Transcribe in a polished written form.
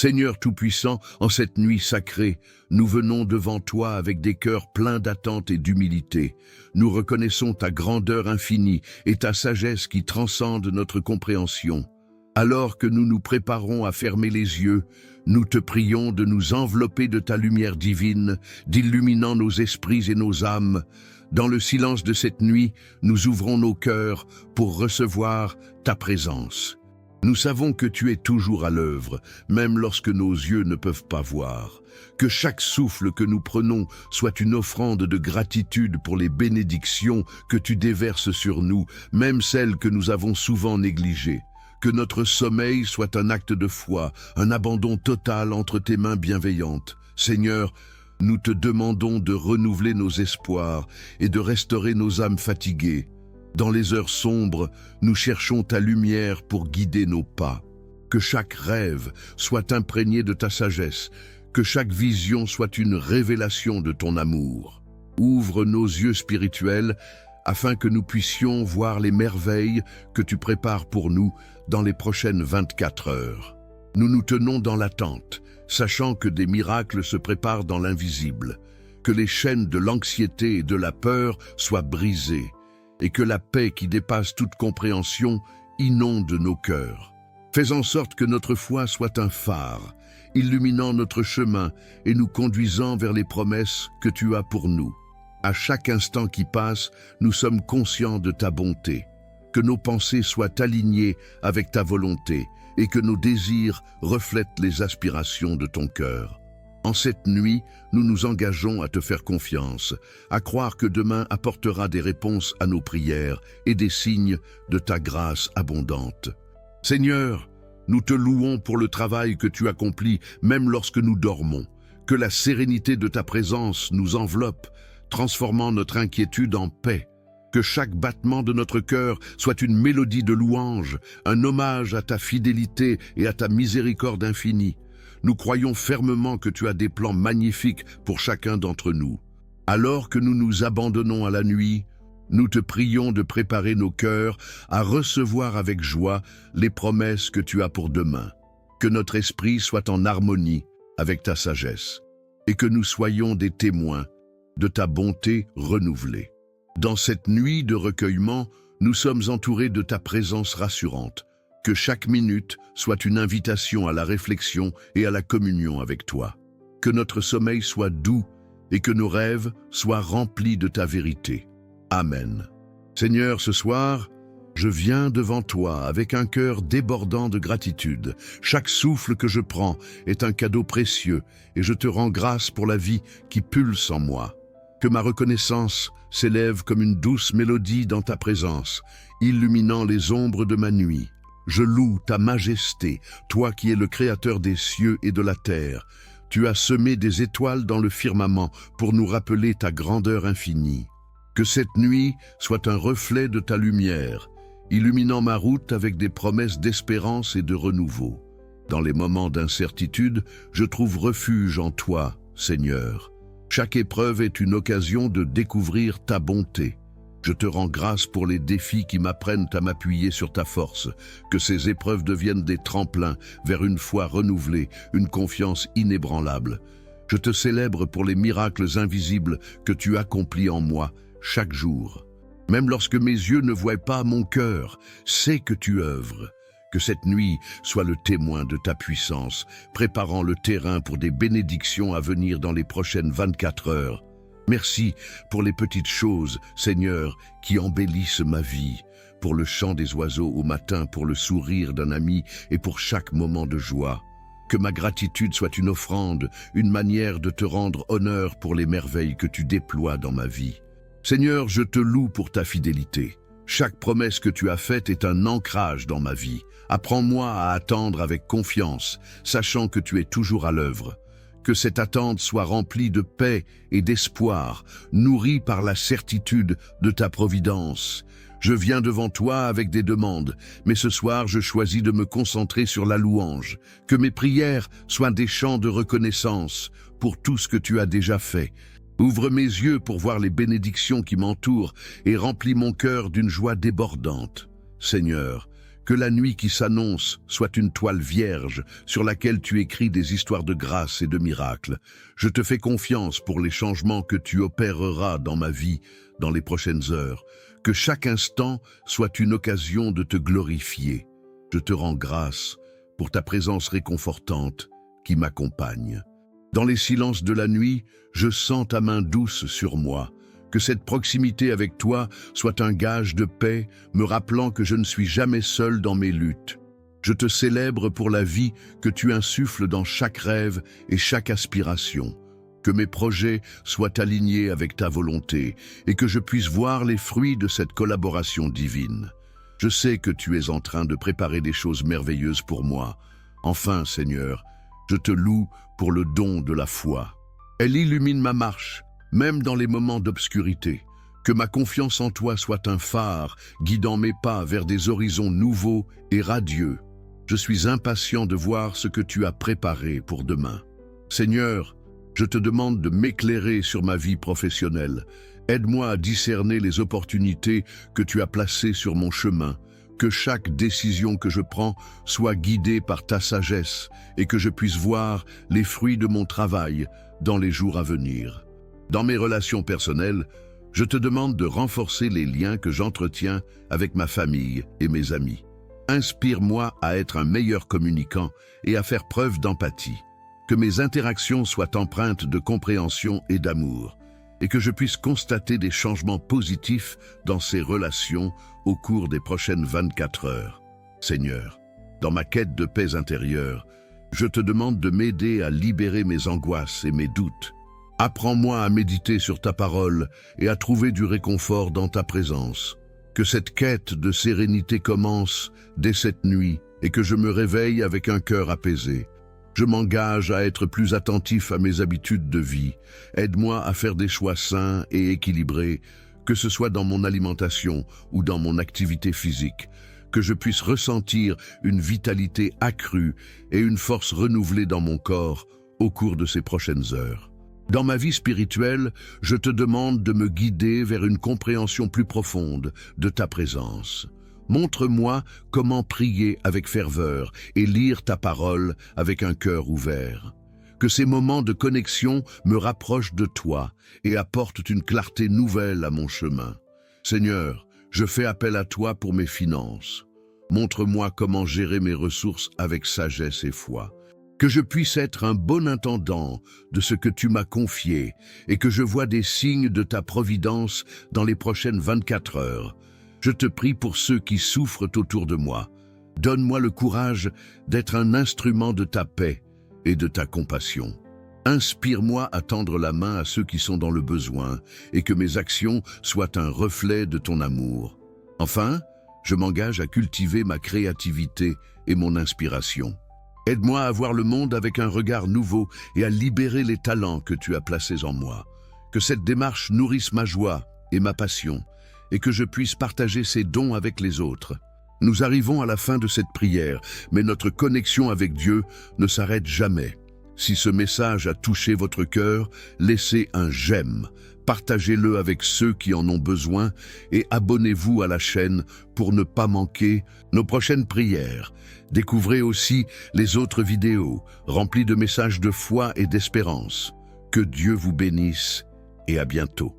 Seigneur Tout-Puissant, en cette nuit sacrée, nous venons devant toi avec des cœurs pleins d'attente et d'humilité. Nous reconnaissons ta grandeur infinie et ta sagesse qui transcende notre compréhension. Alors que nous nous préparons à fermer les yeux, nous te prions de nous envelopper de ta lumière divine, d'illuminant nos esprits et nos âmes. Dans le silence de cette nuit, nous ouvrons nos cœurs pour recevoir ta présence. Nous savons que tu es toujours à l'œuvre, même lorsque nos yeux ne peuvent pas voir. Que chaque souffle que nous prenons soit une offrande de gratitude pour les bénédictions que tu déverses sur nous, même celles que nous avons souvent négligées. Que notre sommeil soit un acte de foi, un abandon total entre tes mains bienveillantes. Seigneur, nous te demandons de renouveler nos espoirs et de restaurer nos âmes fatiguées. Dans les heures sombres, nous cherchons ta lumière pour guider nos pas. Que chaque rêve soit imprégné de ta sagesse, que chaque vision soit une révélation de ton amour. Ouvre nos yeux spirituels afin que nous puissions voir les merveilles que tu prépares pour nous dans les prochaines 24 heures. Nous nous tenons dans l'attente, sachant que des miracles se préparent dans l'invisible, que les chaînes de l'anxiété et de la peur soient brisées, et que la paix qui dépasse toute compréhension inonde nos cœurs. Fais en sorte que notre foi soit un phare, illuminant notre chemin et nous conduisant vers les promesses que tu as pour nous. À chaque instant qui passe, nous sommes conscients de ta bonté. Que nos pensées soient alignées avec ta volonté et que nos désirs reflètent les aspirations de ton cœur. En cette nuit, nous nous engageons à te faire confiance, à croire que demain apportera des réponses à nos prières et des signes de ta grâce abondante. Seigneur, nous te louons pour le travail que tu accomplis même lorsque nous dormons. Que la sérénité de ta présence nous enveloppe, transformant notre inquiétude en paix. Que chaque battement de notre cœur soit une mélodie de louange, un hommage à ta fidélité et à ta miséricorde infinie. Nous croyons fermement que tu as des plans magnifiques pour chacun d'entre nous. Alors que nous nous abandonnons à la nuit, nous te prions de préparer nos cœurs à recevoir avec joie les promesses que tu as pour demain. Que notre esprit soit en harmonie avec ta sagesse et que nous soyons des témoins de ta bonté renouvelée. Dans cette nuit de recueillement, nous sommes entourés de ta présence rassurante. Que chaque minute soit une invitation à la réflexion et à la communion avec toi. Que notre sommeil soit doux et que nos rêves soient remplis de ta vérité. Amen. Seigneur, ce soir, je viens devant toi avec un cœur débordant de gratitude. Chaque souffle que je prends est un cadeau précieux et je te rends grâce pour la vie qui pulse en moi. Que ma reconnaissance s'élève comme une douce mélodie dans ta présence, illuminant les ombres de ma nuit. Je loue ta majesté, toi qui es le créateur des cieux et de la terre. Tu as semé des étoiles dans le firmament pour nous rappeler ta grandeur infinie. Que cette nuit soit un reflet de ta lumière, illuminant ma route avec des promesses d'espérance et de renouveau. Dans les moments d'incertitude, je trouve refuge en toi, Seigneur. Chaque épreuve est une occasion de découvrir ta bonté. Je te rends grâce pour les défis qui m'apprennent à m'appuyer sur ta force. Que ces épreuves deviennent des tremplins vers une foi renouvelée, une confiance inébranlable. Je te célèbre pour les miracles invisibles que tu accomplis en moi chaque jour. Même lorsque mes yeux ne voient pas, mon cœur sait que tu œuvres. Que cette nuit soit le témoin de ta puissance, préparant le terrain pour des bénédictions à venir dans les prochaines 24 heures. Merci pour les petites choses, Seigneur, qui embellissent ma vie, pour le chant des oiseaux au matin, pour le sourire d'un ami et pour chaque moment de joie. Que ma gratitude soit une offrande, une manière de te rendre honneur pour les merveilles que tu déploies dans ma vie. Seigneur, je te loue pour ta fidélité. Chaque promesse que tu as faite est un ancrage dans ma vie. Apprends-moi à attendre avec confiance, sachant que tu es toujours à l'œuvre. Que cette attente soit remplie de paix et d'espoir, nourrie par la certitude de ta providence. Je viens devant toi avec des demandes, mais ce soir je choisis de me concentrer sur la louange. Que mes prières soient des chants de reconnaissance pour tout ce que tu as déjà fait. Ouvre mes yeux pour voir les bénédictions qui m'entourent et remplis mon cœur d'une joie débordante. Seigneur, Que la nuit qui s'annonce soit une toile vierge sur laquelle tu écris des histoires de grâce et de miracles. Je te fais confiance pour les changements que tu opéreras dans ma vie dans les prochaines heures. Que chaque instant soit une occasion de te glorifier. Je te rends grâce pour ta présence réconfortante qui m'accompagne. Dans les silences de la nuit, je sens ta main douce sur moi. Que cette proximité avec toi soit un gage de paix, me rappelant que je ne suis jamais seul dans mes luttes. Je te célèbre pour la vie que tu insuffles dans chaque rêve et chaque aspiration. Que mes projets soient alignés avec ta volonté et que je puisse voir les fruits de cette collaboration divine. Je sais que tu es en train de préparer des choses merveilleuses pour moi. Enfin, Seigneur, je te loue pour le don de la foi. Elle illumine ma marche, même dans les moments d'obscurité. Que ma confiance en toi soit un phare, guidant mes pas vers des horizons nouveaux et radieux. Je suis impatient de voir ce que tu as préparé pour demain. Seigneur, je te demande de m'éclairer sur ma vie professionnelle. Aide-moi à discerner les opportunités que tu as placées sur mon chemin. Que chaque décision que je prends soit guidée par ta sagesse et que je puisse voir les fruits de mon travail dans les jours à venir. Dans mes relations personnelles, je te demande de renforcer les liens que j'entretiens avec ma famille et mes amis. Inspire-moi à être un meilleur communicant et à faire preuve d'empathie. Que mes interactions soient empreintes de compréhension et d'amour, et que je puisse constater des changements positifs dans ces relations au cours des prochaines 24 heures. Seigneur, dans ma quête de paix intérieure, je te demande de m'aider à libérer mes angoisses et mes doutes. Apprends-moi à méditer sur ta parole et à trouver du réconfort dans ta présence. Que cette quête de sérénité commence dès cette nuit et que je me réveille avec un cœur apaisé. Je m'engage à être plus attentif à mes habitudes de vie. Aide-moi à faire des choix sains et équilibrés, que ce soit dans mon alimentation ou dans mon activité physique. Que je puisse ressentir une vitalité accrue et une force renouvelée dans mon corps au cours de ces prochaines heures. Dans ma vie spirituelle, je te demande de me guider vers une compréhension plus profonde de ta présence. Montre-moi comment prier avec ferveur et lire ta parole avec un cœur ouvert. Que ces moments de connexion me rapprochent de toi et apportent une clarté nouvelle à mon chemin. Seigneur, je fais appel à toi pour mes finances. Montre-moi comment gérer mes ressources avec sagesse et foi. Que je puisse être un bon intendant de ce que tu m'as confié et que je vois des signes de ta providence dans les prochaines 24 heures. Je te prie pour ceux qui souffrent autour de moi. Donne-moi le courage d'être un instrument de ta paix et de ta compassion. Inspire-moi à tendre la main à ceux qui sont dans le besoin et que mes actions soient un reflet de ton amour. Enfin, je m'engage à cultiver ma créativité et mon inspiration. Aide-moi à voir le monde avec un regard nouveau et à libérer les talents que tu as placés en moi. Que cette démarche nourrisse ma joie et ma passion et que je puisse partager ces dons avec les autres. Nous arrivons à la fin de cette prière, mais notre connexion avec Dieu ne s'arrête jamais. Si ce message a touché votre cœur, laissez un j'aime, partagez-le avec ceux qui en ont besoin et abonnez-vous à la chaîne pour ne pas manquer nos prochaines prières. Découvrez aussi les autres vidéos remplies de messages de foi et d'espérance. Que Dieu vous bénisse et à bientôt.